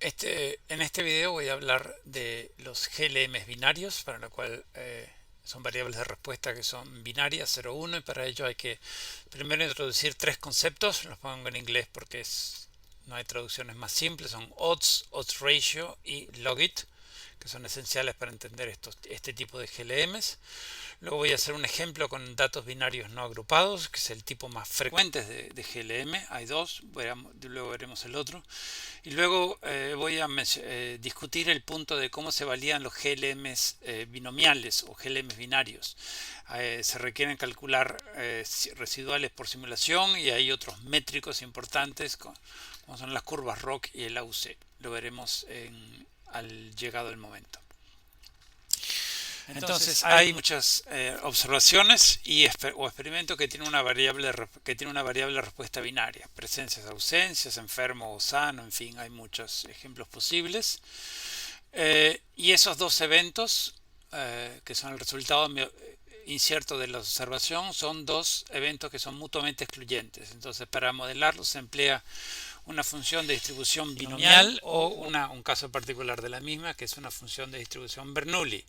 En este video voy a hablar de los GLMs binarios, para lo cual son variables de respuesta que son binarias 0, 1, y para ello hay que primero introducir tres conceptos. Los pongo en inglés porque no hay traducciones más simples. Son odds, odds ratio y logit, que son esenciales para entender este tipo de GLMs. Luego voy a hacer un ejemplo con datos binarios no agrupados, que es el tipo más frecuente de GLM. Hay dos, luego veremos el otro. Y luego voy a discutir el punto de cómo se validan los GLMs binomiales o GLMs binarios. Se requieren calcular residuales por simulación, y hay otros métricos importantes como son las curvas ROC y el AUC. Lo veremos al llegado el momento. Entonces hay muchas observaciones o experimentos que tienen una variable de respuesta binaria: presencias, ausencias, enfermo o sano, en fin, hay muchos ejemplos posibles. Y esos dos eventos, que son el resultado incierto de la observación, son dos eventos que son mutuamente excluyentes. Entonces, para modelarlos se emplea una función de distribución binomial o un caso particular de la misma, que es una función de distribución Bernoulli.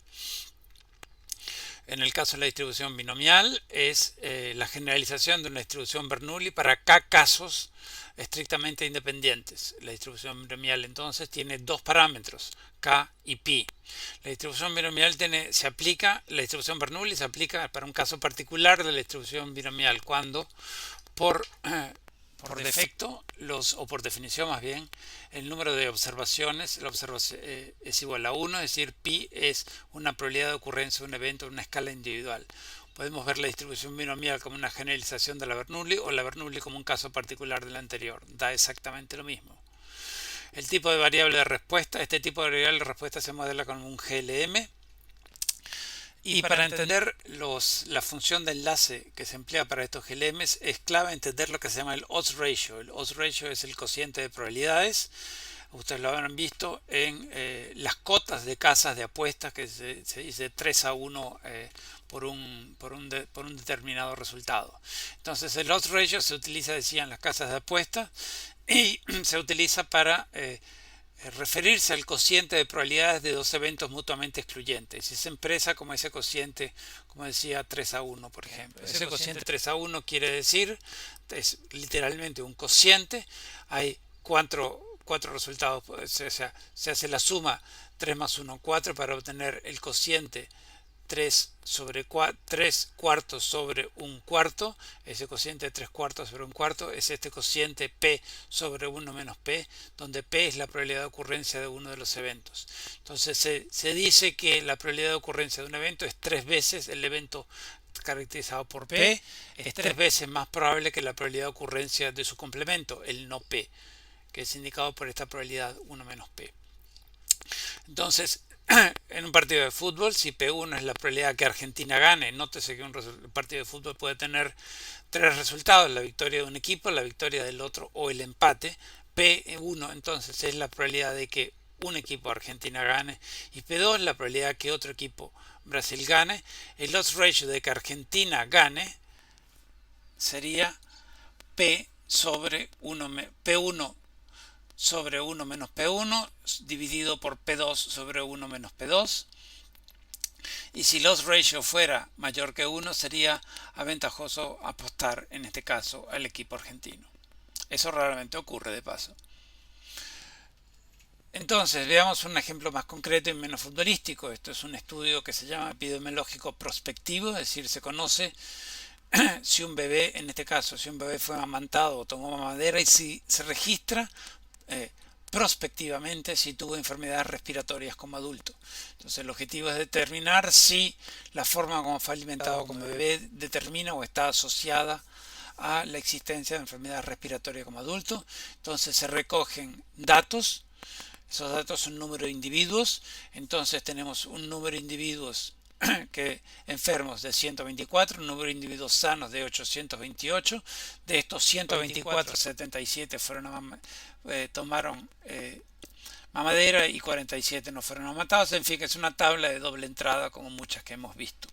En el caso de la distribución binomial es la generalización de una distribución Bernoulli para k casos estrictamente independientes. La distribución binomial entonces tiene dos parámetros, k y pi. La distribución binomial la distribución Bernoulli se aplica para un caso particular de la distribución binomial cuando por defecto, o por definición más bien, el número de observaciones es igual a 1, es decir, pi es una probabilidad de ocurrencia de un evento en una escala individual. Podemos ver la distribución binomial como una generalización de la Bernoulli, o la Bernoulli como un caso particular de la anterior. Da exactamente lo mismo. El tipo de variable de respuesta, este tipo de variable de respuesta se modela con un GLM. Y para entender la función de enlace que se emplea para estos GLMs, es clave entender lo que se llama el odds ratio. El odds ratio es el cociente de probabilidades. Ustedes lo habrán visto en las cotas de casas de apuestas, que se dice 3 a 1 por un determinado resultado. Entonces el odds ratio se utiliza, decía, en las casas de apuestas, y se utiliza para referirse al cociente de probabilidades de dos eventos mutuamente excluyentes. Si se expresa como ese cociente, como decía, 3 a 1, por ejemplo. Ese cociente 3 a 1 quiere decir, es literalmente un cociente. Hay cuatro resultados, se hace la suma 3 más 1, 4, para obtener el cociente 3 cuartos sobre un cuarto. Ese cociente de 3 cuartos sobre un cuarto es este cociente P sobre 1 menos P, donde P es la probabilidad de ocurrencia de uno de los eventos. Entonces se dice que la probabilidad de ocurrencia de un evento es 3 veces el evento caracterizado por P, es 3 veces más probable que la probabilidad de ocurrencia de su complemento, el no P, que es indicado por esta probabilidad 1 menos P. Entonces, en un partido de fútbol, si P1 es la probabilidad que Argentina gane, nótese que un partido de fútbol puede tener tres resultados: la victoria de un equipo, la victoria del otro o el empate. P1 entonces es la probabilidad de que un equipo Argentina gane, y P2 es la probabilidad que otro equipo Brasil gane. El odds ratio de que Argentina gane sería P sobre P1 sobre 1 menos P1 dividido por P2 sobre 1 menos P2. Y si el odds ratio fuera mayor que 1, sería aventajoso apostar, en este caso, al equipo argentino. Eso raramente ocurre, de paso. Entonces, veamos un ejemplo más concreto y menos futbolístico. Esto es un estudio que se llama epidemiológico prospectivo, es decir, se conoce si un bebé, en este caso, si un bebé fue amamantado o tomó mamadera, y si se registra prospectivamente si tuvo enfermedades respiratorias como adulto. Entonces el objetivo es determinar si la forma como fue alimentado como bebé determina o está asociada a la existencia de enfermedades respiratorias como adulto. Entonces se recogen datos. Esos datos son un número de individuos. Entonces tenemos un número de individuos enfermos de 124, un número de individuos sanos de 828. De estos 124, 77 tomaron mamadera y 47 no fueron amamatados. En fin, que es una tabla de doble entrada como muchas que hemos visto.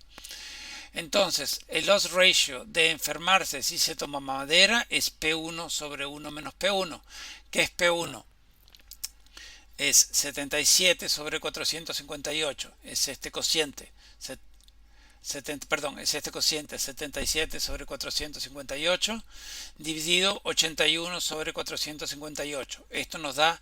Entonces, el odds ratio de enfermarse si se toma mamadera es P1 sobre 1 menos P1. ¿Qué es P1? es 77 sobre 458, es este cociente. Es este cociente 77 sobre 458 dividido 81 sobre 458. Esto nos da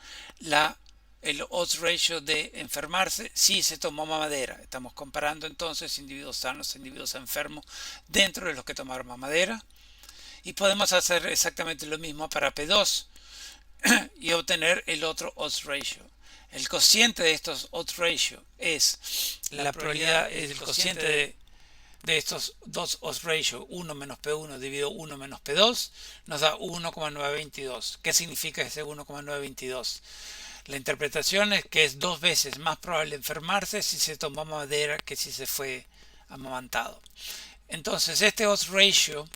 el odds ratio de enfermarse si se tomó mamadera. Estamos comparando entonces individuos sanos e individuos enfermos dentro de los que tomaron mamadera. Y podemos hacer exactamente lo mismo para P2 y obtener el otro odds ratio. El cociente de estos odds ratio es la probabilidad, es el cociente de estos dos odds ratio, 1 menos P1 dividido 1 menos P2, nos da 1,922. ¿Qué significa ese 1,922? La interpretación es que es 2 veces más probable enfermarse si se tomó mamadera que si se fue amamantado. Entonces este odds ratio,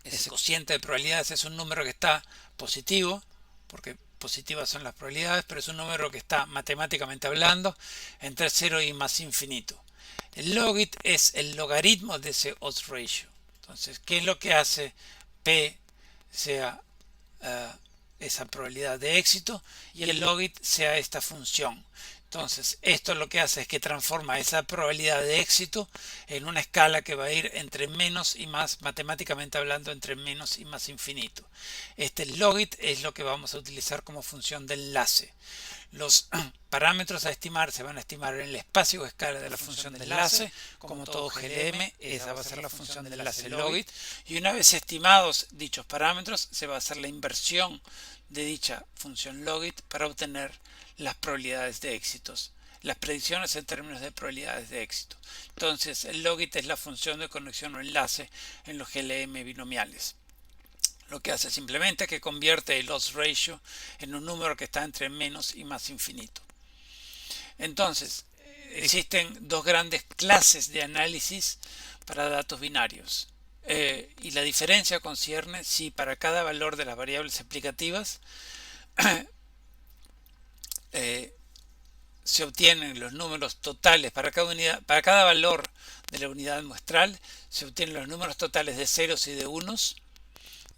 ese cociente de probabilidades, es un número que está positivo, porque positivas son las probabilidades, pero es un número que está matemáticamente hablando entre 0 y más infinito. El logit es el logaritmo de ese odds ratio. Entonces, ¿qué es lo que hace P sea esa probabilidad de éxito y el logit sea esta función? Entonces, esto lo que hace es que transforma esa probabilidad de éxito en una escala que va a ir entre menos y más, matemáticamente hablando, entre menos y más infinito. Este logit es lo que vamos a utilizar como función de enlace. Los parámetros a estimar se van a estimar en el espacio o escala de la función de enlace. Como todo GLM, esa va a ser la función de enlace logit. Y una vez estimados dichos parámetros, se va a hacer la inversión de dicha función logit para obtener las probabilidades de éxitos, las predicciones en términos de probabilidades de éxito. Entonces, el logit es la función de conexión o enlace en los GLM binomiales. Lo que hace simplemente que convierte el odds ratio en un número que está entre menos y más infinito. Entonces, existen dos grandes clases de análisis para datos binarios. Y la diferencia concierne si para cada valor de las variables explicativas se obtienen los números totales para cada valor de la unidad muestral, se obtienen los números totales de ceros y de unos,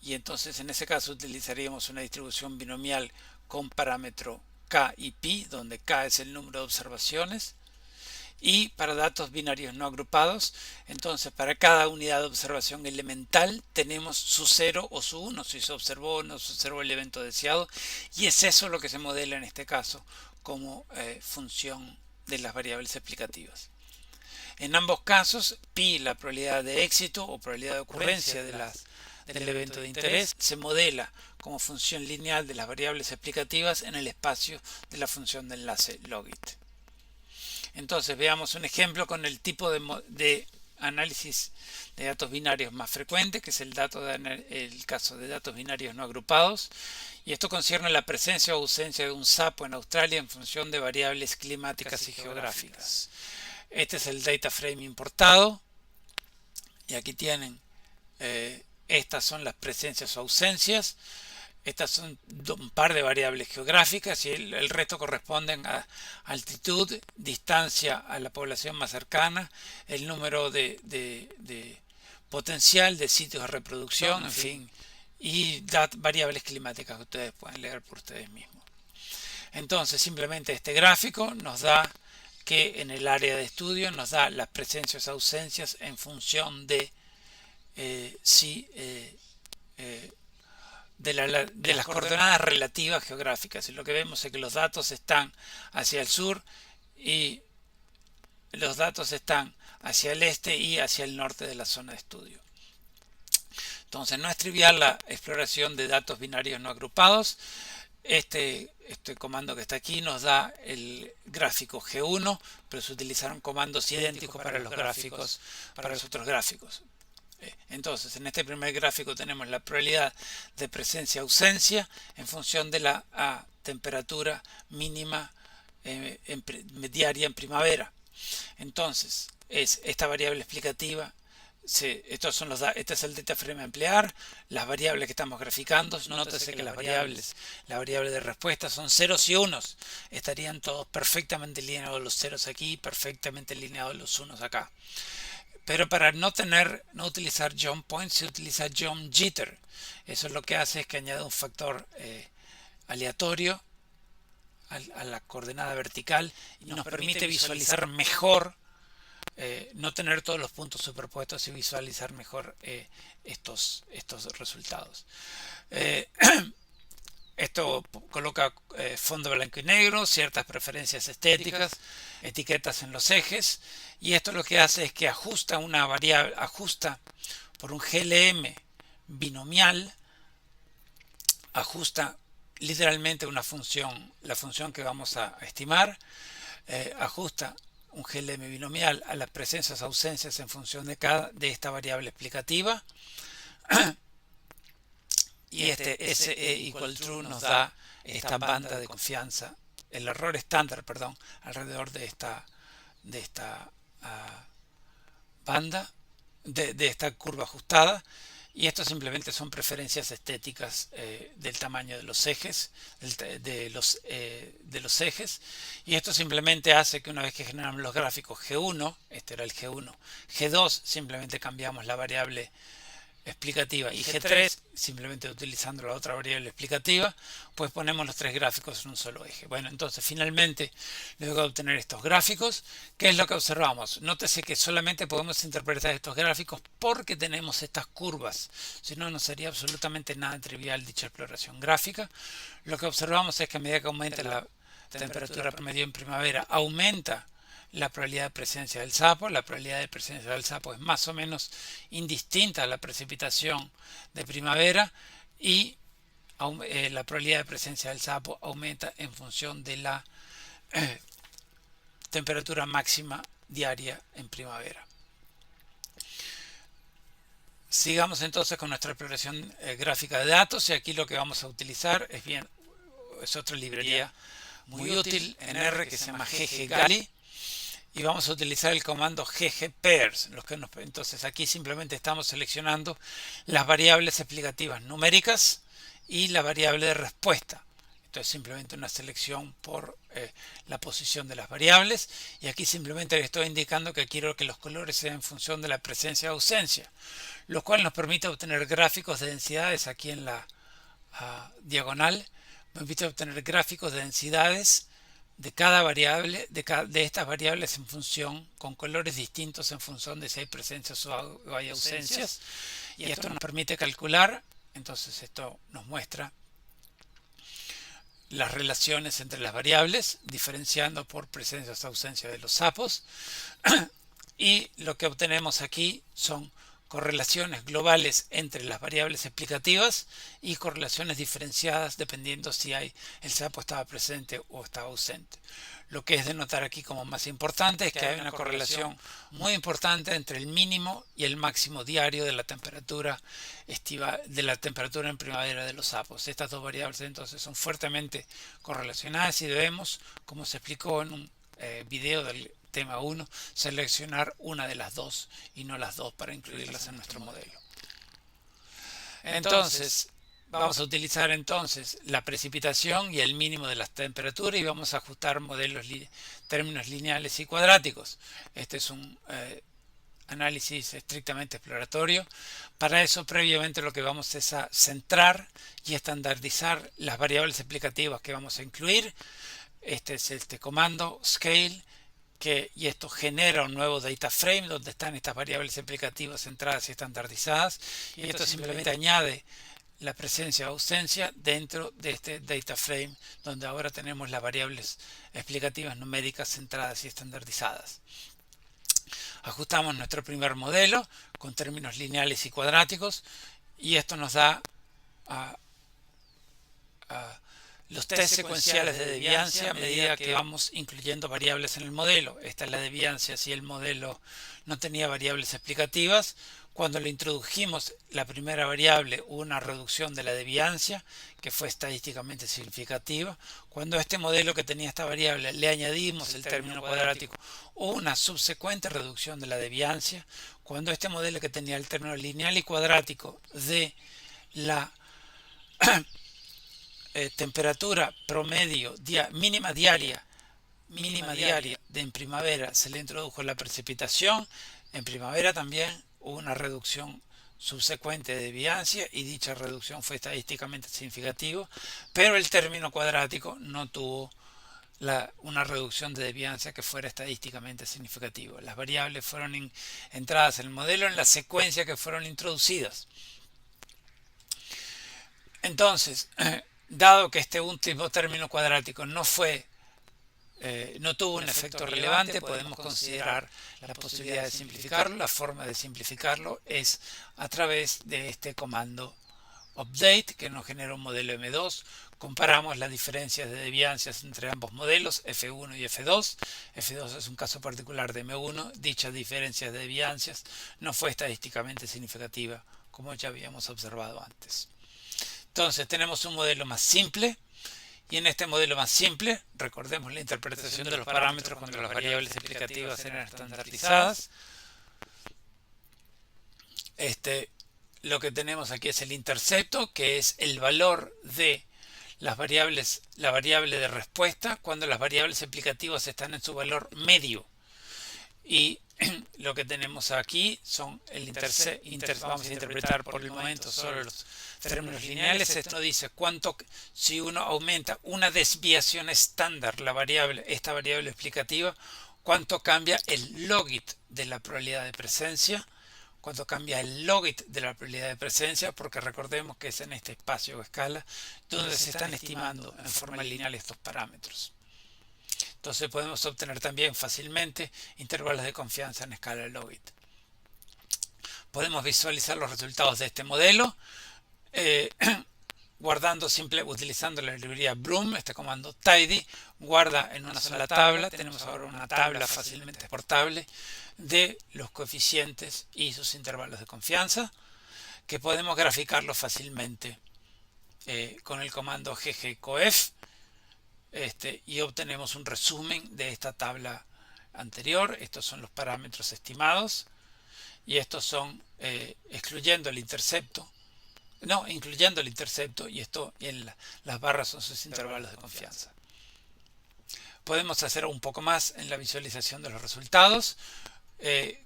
y entonces en ese caso utilizaríamos una distribución binomial con parámetro K y Pi, donde K es el número de observaciones. Y para datos binarios no agrupados, entonces para cada unidad de observación elemental tenemos su 0 o su 1, si se observó o no se observó el evento deseado, y es eso lo que se modela en este caso como función de las variables explicativas. En ambos casos, pi, la probabilidad de éxito o probabilidad de ocurrencia del evento de interés, se modela como función lineal de las variables explicativas en el espacio de la función de enlace logit. Entonces veamos un ejemplo con el tipo de análisis de datos binarios más frecuente, que es el caso de datos binarios no agrupados, y esto concierne la presencia o ausencia de un sapo en Australia en función de variables climáticas y geográficas. Este es el data frame importado, y aquí tienen estas son las presencias o ausencias. Estas son un par de variables geográficas y el resto corresponden a altitud, distancia a la población más cercana, el número de potencial de sitios de reproducción, en fin, y variables climáticas que ustedes pueden leer por ustedes mismos. Entonces, simplemente este gráfico nos da que en el área de estudio nos da las presencias o ausencias en función de de las coordenadas relativas geográficas, y lo que vemos es que los datos están hacia el sur y los datos están hacia el este y hacia el norte de la zona de estudio. Entonces no es trivial la exploración de datos binarios no agrupados. Este comando que está aquí nos da el gráfico G1, pero se utilizaron comandos idénticos para los gráficos, para los otros gráficos. Entonces, en este primer gráfico tenemos la probabilidad de presencia-ausencia en función de la temperatura mínima diaria en primavera. Entonces, es esta variable explicativa. Este es el data frame a emplear, las variables que estamos graficando. Nótese que la variable de respuesta son ceros y unos. Estarían todos perfectamente alineados los ceros aquí, perfectamente alineados los unos acá. Pero para no utilizar jump point, se utiliza jump jitter. Eso lo que hace es que añade un factor aleatorio a la coordenada vertical y nos permite visualizar mejor, no tener todos los puntos superpuestos y visualizar mejor estos resultados. Esto coloca fondo blanco y negro, ciertas preferencias estéticas, etiquetas en los ejes, y esto lo que hace es que ajusta una variable, ajusta por un GLM binomial, ajusta literalmente una función, la función que vamos a estimar, ajusta un GLM binomial a las presencias ausencias en función de esta variable explicativa. Y este SE equal true nos da esta banda de confianza, el error estándar, perdón, alrededor de esta banda, de esta curva ajustada. Y esto simplemente son preferencias estéticas del tamaño de los ejes, de los ejes. Y esto simplemente hace que una vez que generamos los gráficos G1, este era el G1, G2 simplemente cambiamos la variable explicativa y G3 simplemente utilizando la otra variable explicativa, pues ponemos los tres gráficos en un solo eje. Bueno, entonces finalmente, luego de obtener estos gráficos, ¿qué es lo que observamos? Nótese que solamente podemos interpretar estos gráficos porque tenemos estas curvas, si no, no sería absolutamente nada trivial dicha exploración gráfica. Lo que observamos es que a medida que aumenta la temperatura promedio en primavera, aumenta la probabilidad de presencia del sapo. La probabilidad de presencia del sapo es más o menos indistinta a la precipitación de primavera, y la probabilidad de presencia del sapo aumenta en función de la temperatura máxima diaria en primavera. Sigamos entonces con nuestra exploración gráfica de datos, y aquí lo que vamos a utilizar es otra librería muy útil en R que se llama gggali. Y vamos a utilizar el comando ggpairs. Entonces aquí simplemente estamos seleccionando las variables explicativas numéricas y la variable de respuesta. Esto es simplemente una selección por la posición de las variables. Y aquí simplemente le estoy indicando que quiero que los colores sean en función de la presencia o ausencia, lo cual nos permite obtener gráficos de densidades aquí en la diagonal. Me permite obtener gráficos de densidades de cada variable, de estas variables en función, con colores distintos en función de si hay presencias o hay ausencias. Y esto nos permite calcular, entonces esto nos muestra las relaciones entre las variables, diferenciando por presencias o ausencias de los sapos. Y lo que obtenemos aquí son correlaciones globales entre las variables explicativas y correlaciones diferenciadas dependiendo si el sapo estaba presente o estaba ausente. Lo que es de notar aquí como más importante es que hay una correlación muy importante entre el mínimo y el máximo diario de la temperatura en primavera de los sapos. Estas dos variables entonces son fuertemente correlacionadas y debemos, como se explicó en un video del tema 1, seleccionar una de las dos y no las dos para incluirlas en nuestro modelo. Entonces vamos a utilizar entonces la precipitación y el mínimo de las temperaturas y vamos a ajustar términos lineales y cuadráticos. Este es un análisis estrictamente exploratorio. Para eso previamente lo que vamos es a centrar y estandarizar las variables explicativas que vamos a incluir. Este es este comando scale, y esto genera un nuevo data frame donde están estas variables explicativas centradas y estandarizadas, y esto simplemente añade la presencia o ausencia dentro de este data frame donde ahora tenemos las variables explicativas numéricas centradas y estandarizadas. Ajustamos nuestro primer modelo con términos lineales y cuadráticos, y esto nos da los test secuenciales de deviancia a medida que vamos incluyendo variables en el modelo. Esta es la deviancia si el modelo no tenía variables explicativas. Cuando le introdujimos la primera variable, hubo una reducción de la deviancia que fue estadísticamente significativa. Cuando a este modelo que tenía esta variable le añadimos el término cuadrático, hubo una subsecuente reducción de la deviancia. Cuando a este modelo que tenía el término lineal y cuadrático de la temperatura promedio mínima diaria de en primavera se le introdujo la precipitación, en primavera también hubo una reducción subsecuente de deviancia y dicha reducción fue estadísticamente significativa, pero el término cuadrático no tuvo una reducción de desviancia que fuera estadísticamente significativa. Las variables fueron entradas en el modelo en la secuencia que fueron introducidas. Entonces, dado que este último término cuadrático no tuvo un efecto relevante, podemos considerar la posibilidad de simplificarlo. La forma de simplificarlo es a través de este comando update, que nos genera un modelo M2. Comparamos las diferencias de desviancias entre ambos modelos, F1 y F2. F2 es un caso particular de M1. Dicha diferencia de desviancias no fue estadísticamente significativa, como ya habíamos observado antes. Entonces tenemos un modelo más simple, y en este modelo más simple, recordemos la interpretación de los parámetros cuando las variables explicativas eran estandarizadas. Lo que tenemos aquí es el intercepto, que es el valor de las variables, la variable de respuesta cuando las variables explicativas están en su valor medio. Y lo que tenemos aquí son vamos a interpretar por el momento solo los términos lineales. Esto dice cuánto, si uno aumenta una desviación estándar, esta variable explicativa, cuánto cambia el logit de la probabilidad de presencia. Cuánto cambia el logit de la probabilidad de presencia, porque recordemos que es en este espacio o escala donde se están estimando en forma lineal estos parámetros. Entonces podemos obtener también fácilmente intervalos de confianza en escala de logit. Podemos visualizar los resultados de este modelo utilizando la librería Bloom. Este comando tidy guarda en una sola tabla. Tenemos ahora una tabla fácilmente exportable de los coeficientes y sus intervalos de confianza, que podemos graficarlos fácilmente con el comando ggcoef. Y obtenemos un resumen de esta tabla anterior. Estos son los parámetros estimados y estos son incluyendo el intercepto, y las barras son sus intervalos de confianza. Podemos hacer un poco más en la visualización de los resultados.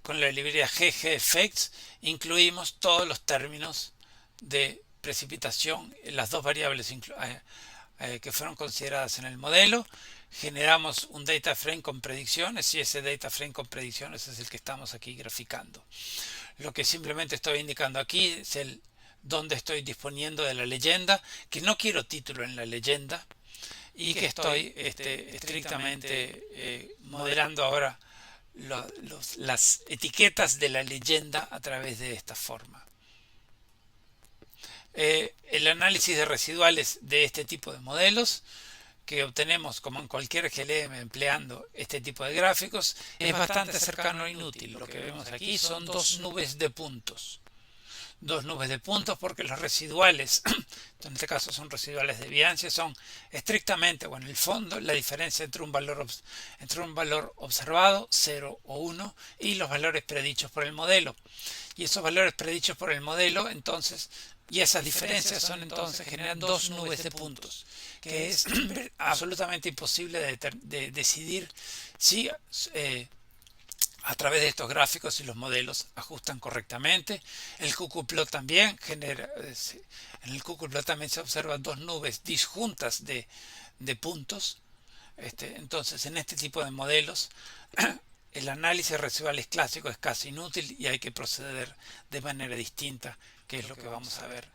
Con la librería ggeffects incluimos todos los términos de precipitación, las dos variables que fueron consideradas en el modelo. Generamos un data frame con predicciones y ese data frame con predicciones es el que estamos aquí graficando. Lo que simplemente estoy indicando aquí es donde estoy disponiendo de la leyenda, que no quiero título en la leyenda y que estoy estrictamente modelando ahora las etiquetas de la leyenda a través de esta forma. El análisis de residuales de este tipo de modelos que obtenemos como en cualquier GLM empleando este tipo de gráficos es bastante cercano a inútil. Lo que vemos aquí son dos nubes de puntos. Dos nubes de puntos porque los residuales, en este caso son residuales de desviancia, son estrictamente, o en el fondo, la diferencia entre un valor observado, 0 o 1, y los valores predichos por el modelo. Y esos valores predichos por el modelo, entonces, y esas diferencias generan dos nubes de puntos, que es absolutamente imposible de decidir si a través de estos gráficos y los modelos ajustan correctamente. El QQ-plot también genera, en el QQ-plot también se observan dos nubes disjuntas de puntos. Entonces, en este tipo de modelos, el análisis residuales clásico es casi inútil y hay que proceder de manera distinta, que es lo que vamos a ver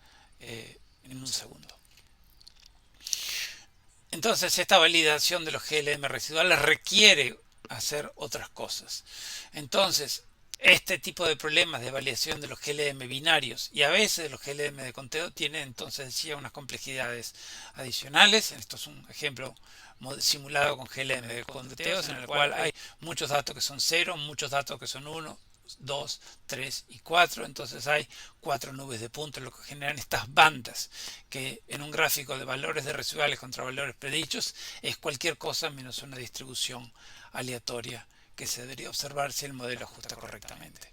en un segundo. Entonces, esta validación de los GLM residuales requiere hacer otras cosas. Entonces, este tipo de problemas de validación de los GLM binarios y a veces de los GLM de conteo tienen entonces unas complejidades adicionales. Esto es un ejemplo simulado con GLM de conteos en el cual hay muchos datos que son 0, muchos datos que son 1, 2, 3 y 4. Entonces hay 4 nubes de puntos, lo que generan estas bandas que en un gráfico de valores de residuales contra valores predichos es cualquier cosa menos una distribución aleatoria que se debería observar si el modelo ajusta correctamente.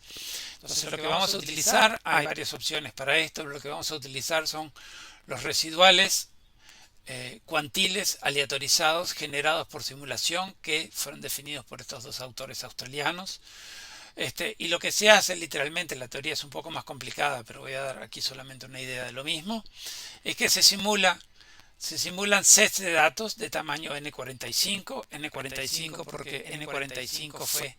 Entonces lo que vamos a utilizar, hay varias opciones para esto, lo que vamos a utilizar son los residuales cuantiles aleatorizados generados por simulación que fueron definidos por estos dos autores australianos. Y lo que se hace literalmente, la teoría es un poco más complicada, pero voy a dar aquí solamente una idea de lo mismo, es que se simula Se simulan sets de datos de tamaño N45 porque N45 fue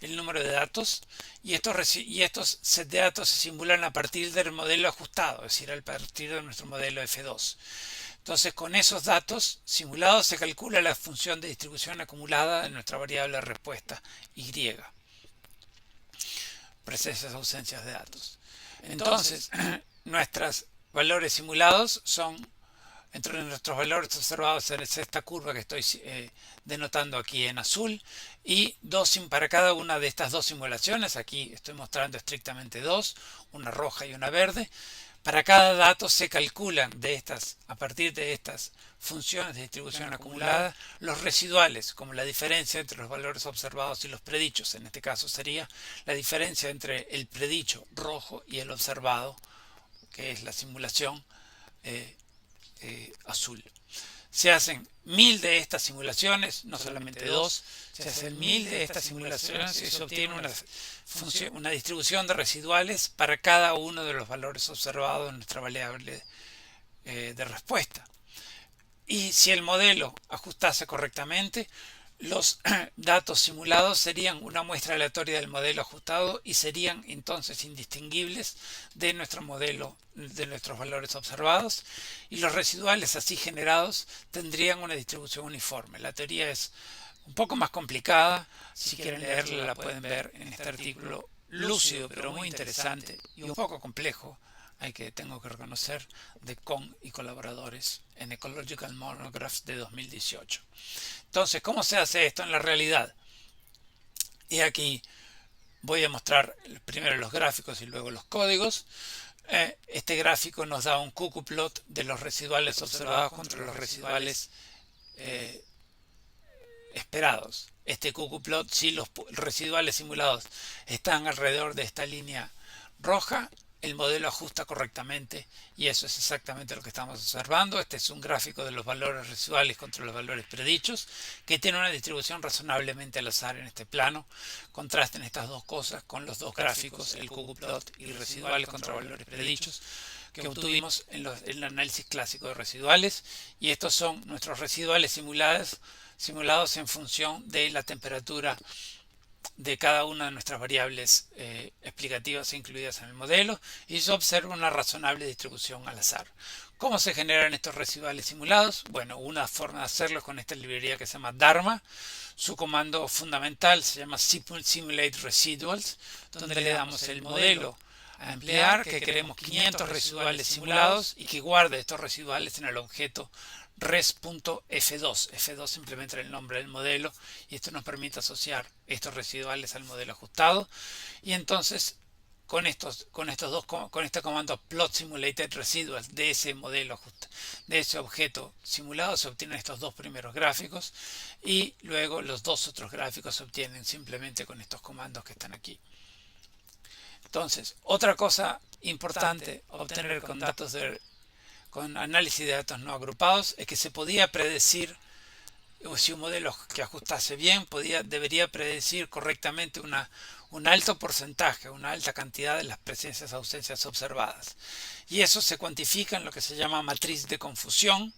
el número de datos, y estos sets de datos se simulan a partir del modelo ajustado, es decir, a partir de nuestro modelo F2. Entonces, con esos datos simulados se calcula la función de distribución acumulada de nuestra variable de respuesta Y, presencias ausencias de datos. Entonces, nuestros valores simulados son, entre nuestros valores observados es esta curva que estoy denotando aquí en azul, y para cada una de estas dos simulaciones, aquí estoy mostrando estrictamente dos, una roja y una verde. Para cada dato se calculan a partir de estas funciones de distribución acumulada los residuales, como la diferencia entre los valores observados y los predichos. En este caso sería la diferencia entre el predicho rojo y el observado, que es la simulación azul. Se hacen 1000 de estas simulaciones, no solamente dos, se hacen 1000 de estas simulaciones y se obtiene una distribución de residuales para cada uno de los valores observados en nuestra variable de respuesta. Y si el modelo ajustase correctamente, los datos simulados serían una muestra aleatoria del modelo ajustado y serían entonces indistinguibles de nuestro modelo, de nuestros valores observados, y los residuales así generados tendrían una distribución uniforme. La teoría es un poco más complicada. Si quieren leerla la pueden ver en este artículo lúcido pero muy interesante y un poco complejo, tengo que reconocer, de Kohn y colaboradores en Ecological Monographs de 2018. Entonces, ¿cómo se hace esto en la realidad? Y aquí voy a mostrar primero los gráficos y luego los códigos. Este gráfico nos da un cuckoo-plot de los residuales observados contra los residuales esperados. Este cuckoo-plot, si los residuales simulados están alrededor de esta línea roja, el modelo ajusta correctamente, y eso es exactamente lo que estamos observando. Este es un gráfico de los valores residuales contra los valores predichos, que tiene una distribución razonablemente al azar en este plano. Contrasten estas dos cosas con los dos gráficos, el cuckoo-plot y residuales contra valores predichos, que obtuvimos en el análisis clásico de residuales, y estos son nuestros residuales simulados en función de la temperatura de cada una de nuestras variables explicativas incluidas en el modelo, y se observa una razonable distribución al azar. ¿Cómo se generan estos residuales simulados? Bueno, una forma de hacerlo es con esta librería que se llama Dharma. Su comando fundamental se llama Simulate Residuals, donde le damos el modelo a emplear, que queremos 500 residuales simulados y que guarde estos residuales en el objeto res.f2. F2 simplemente el nombre del modelo, y esto nos permite asociar estos residuales al modelo ajustado. Y entonces con este comando plot simulated residuals de ese modelo de ese objeto simulado se obtienen estos dos primeros gráficos, y luego los dos otros gráficos se obtienen simplemente con estos comandos que están aquí. Entonces, otra cosa importante obtener con análisis de datos no agrupados es que se podía predecir, o si un modelo que ajustase bien debería predecir correctamente un alto porcentaje, una alta cantidad de las presencias ausencias observadas, y eso se cuantifica en lo que se llama matriz de confusión,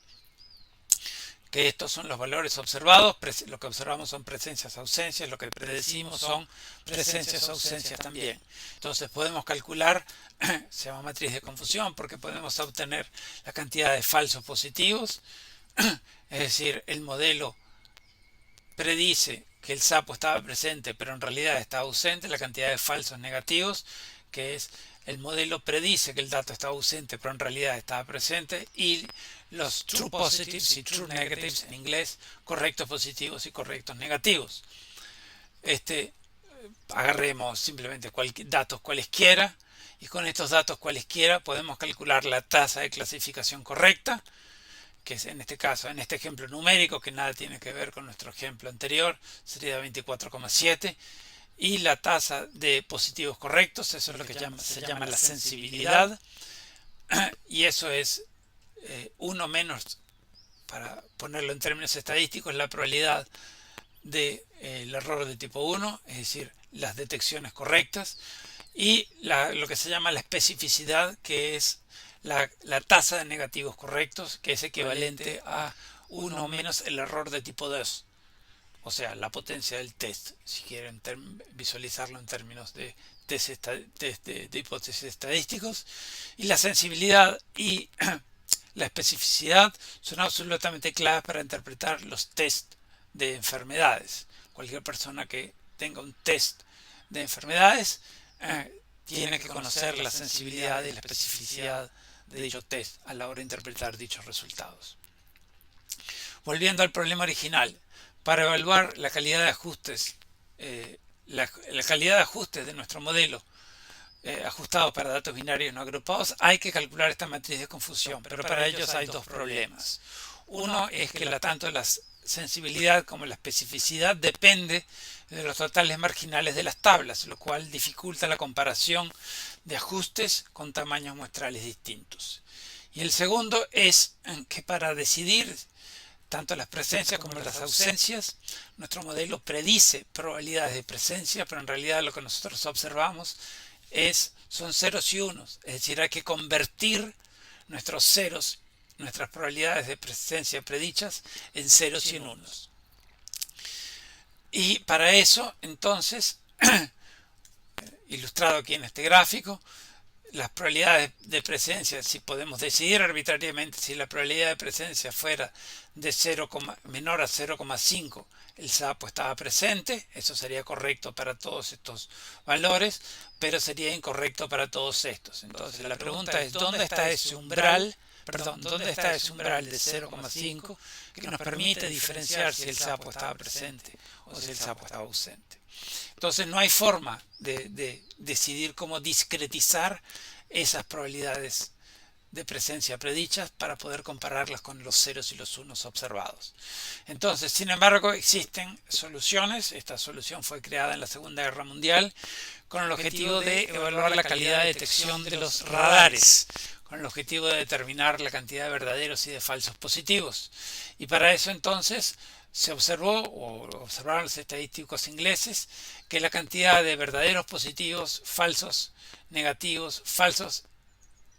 que estos son los valores observados. Lo que observamos son presencias ausencias, lo que predecimos son presencias ausencias también. Entonces podemos calcular, se llama matriz de confusión porque podemos obtener la cantidad de falsos positivos, es decir, el modelo predice que el sapo estaba presente pero en realidad estaba ausente, la cantidad de falsos negativos, que es el modelo predice que el dato estaba ausente pero en realidad estaba presente, y los true positives y true negatives en inglés, correctos positivos y correctos negativos. Agarremos simplemente datos cualesquiera, y con estos datos cualesquiera podemos calcular la tasa de clasificación correcta, que es en este caso, en este ejemplo numérico, que nada tiene que ver con nuestro ejemplo anterior, sería 24,7, y la tasa de positivos correctos, eso es lo que se llama la sensibilidad, y eso es 1 menos, para ponerlo en términos estadísticos, la probabilidad del error de tipo 1, es decir, las detecciones correctas, y lo que se llama la especificidad, que es la tasa de negativos correctos, que es equivalente a 1 menos el error de tipo 2, o sea, la potencia del test, si quieren visualizarlo en términos de test de hipótesis estadísticos. Y la sensibilidad y la especificidad son absolutamente claves para interpretar los test de enfermedades. Cualquier persona que tenga un test de enfermedades tiene que conocer la sensibilidad y la especificidad de dicho test a la hora de interpretar dichos resultados. Volviendo al problema original, para evaluar la calidad de ajustes, la calidad de ajustes de nuestro modelo ajustado para datos binarios no agrupados, hay que calcular esta matriz de confusión, pero para ellos hay dos problemas. Uno es que tanto la sensibilidad como la especificidad depende de los totales marginales de las tablas, lo cual dificulta la comparación de ajustes con tamaños muestrales distintos. Y el segundo es que para decidir tanto las presencias como las ausencias, nuestro modelo predice probabilidades de presencia, pero en realidad lo que nosotros observamos son ceros y unos, es decir, hay que convertir nuestros ceros, nuestras probabilidades de presencia predichas en ceros y en unos. Y para eso, entonces, ilustrado aquí en este gráfico, las probabilidades de presencia, si podemos decidir arbitrariamente si la probabilidad de presencia fuera de menor a 0,5, el sapo estaba presente, eso sería correcto para todos estos valores, pero sería incorrecto para todos estos. Entonces la pregunta es, ¿dónde está ese umbral? ¿Dónde está ese umbral de 0,5 que nos permite diferenciar si el sapo estaba presente o si el sapo estaba ausente? Entonces no hay forma de decidir cómo discretizar esas probabilidades de presencia predichas para poder compararlas con los ceros y los unos observados. Entonces, sin embargo, existen soluciones. Esta solución fue creada en la Segunda Guerra Mundial con el objetivo de evaluar la calidad de detección de los radares, con el objetivo de determinar la cantidad de verdaderos y de falsos positivos. Y para eso entonces se observaron los estadísticos ingleses que la cantidad de verdaderos positivos, falsos negativos,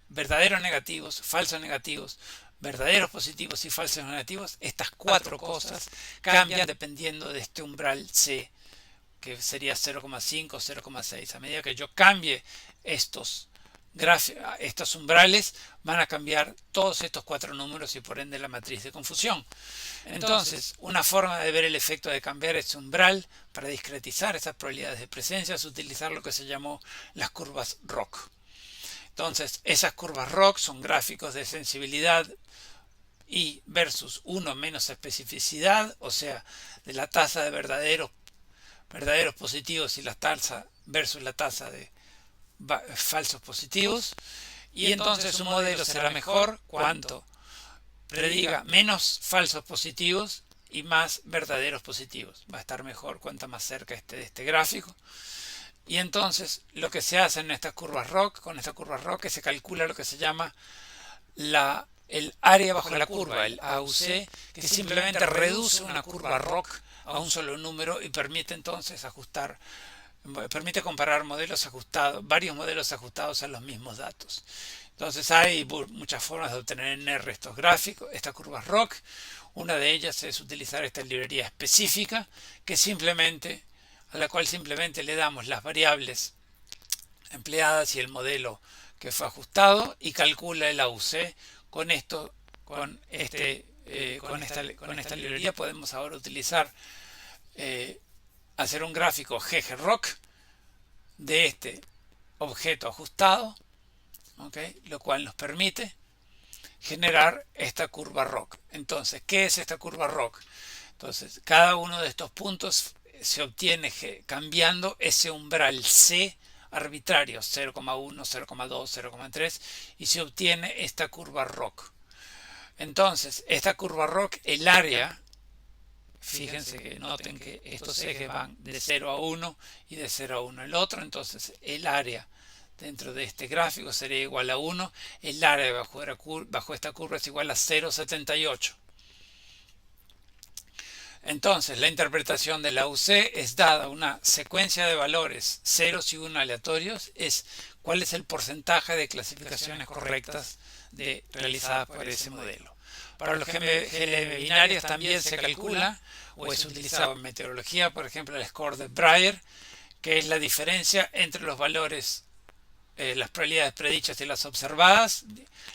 verdaderos negativos, falsos negativos, verdaderos positivos y falsos negativos, estas cuatro cosas cambian dependiendo de este umbral C, que sería 0,5 o 0,6. A medida que yo cambie estos umbrales, van a cambiar todos estos cuatro números y por ende la matriz de confusión. Entonces, una forma de ver el efecto de cambiar ese umbral para discretizar esas probabilidades de presencia es utilizar lo que se llamó las curvas ROC. Entonces, esas curvas ROC son gráficos de sensibilidad y versus 1 menos especificidad, o sea, de la tasa de verdaderos positivos y la tasa versus la tasa de falsos positivos. Y entonces un modelo será mejor cuanto prediga menos falsos positivos y más verdaderos positivos. Va a estar mejor cuanto más cerca esté de este gráfico. Y entonces lo que se hace en estas curvas ROC, con esta curva ROC, que se calcula lo que se llama el área bajo la curva, el AUC, que simplemente reduce una curva ROC a un solo número y permite entonces permite comparar varios modelos ajustados a los mismos datos. Entonces hay muchas formas de obtener en R estos gráficos, estas curvas ROC. Una de ellas es utilizar esta librería específica a la cual simplemente le damos las variables empleadas y el modelo que fue ajustado y calcula el AUC. Con esta librería podemos ahora utilizar hacer un gráfico ggROC de este objeto ajustado, lo cual nos permite generar esta curva ROC. Entonces, ¿qué es esta curva ROC? Entonces, cada uno de estos puntos se obtiene cambiando ese umbral C arbitrario, 0,1, 0,2, 0,3, y se obtiene esta curva ROC. Entonces, esta curva ROC, el área, fíjense que noten que estos ejes van de 0 a 1 y de 0 a 1 el otro, entonces el área dentro de este gráfico sería igual a 1, el área bajo esta curva es igual a 0,78. Entonces, la interpretación de la UC es dada una secuencia de valores ceros y 1 aleatorios, es cuál es el porcentaje de clasificaciones correctas realizadas por ese modelo. Para los GLM binarios también se calcula o es utilizado en meteorología, por ejemplo, el score de Brier, que es la diferencia entre los valores, las probabilidades predichas y las observadas,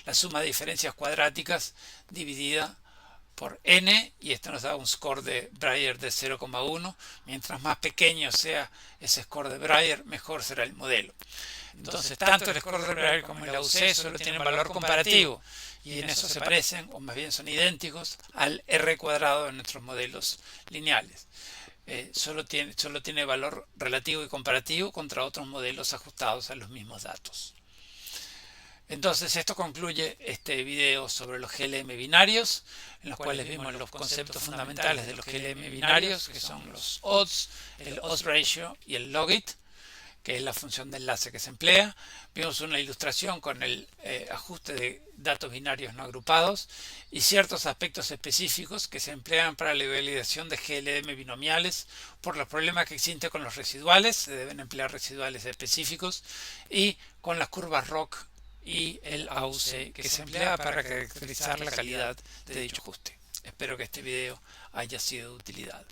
la suma de diferencias cuadráticas dividida por n, y esto nos da un score de Brier de 0,1. Mientras más pequeño sea ese score de Brier, mejor será el modelo. Entonces, tanto el score de Brier como el AUC solo tienen valor comparativo, y en eso se parecen, o más bien son idénticos, al R cuadrado de nuestros modelos lineales. Solo tiene valor relativo y comparativo contra otros modelos ajustados a los mismos datos. Entonces, esto concluye este video sobre los GLM binarios, en los cuales vimos los conceptos fundamentales de los GLM binarios, que son los odds, el odds ratio y el logit, que es la función de enlace que se emplea. Vimos una ilustración con el ajuste de datos binarios no agrupados y ciertos aspectos específicos que se emplean para la validación de GLM binomiales. Por los problemas que existen con los residuales, se deben emplear residuales específicos, y con las curvas ROC y el AUC, que se emplea para caracterizar la calidad de dicho ajuste. Espero que este video haya sido de utilidad.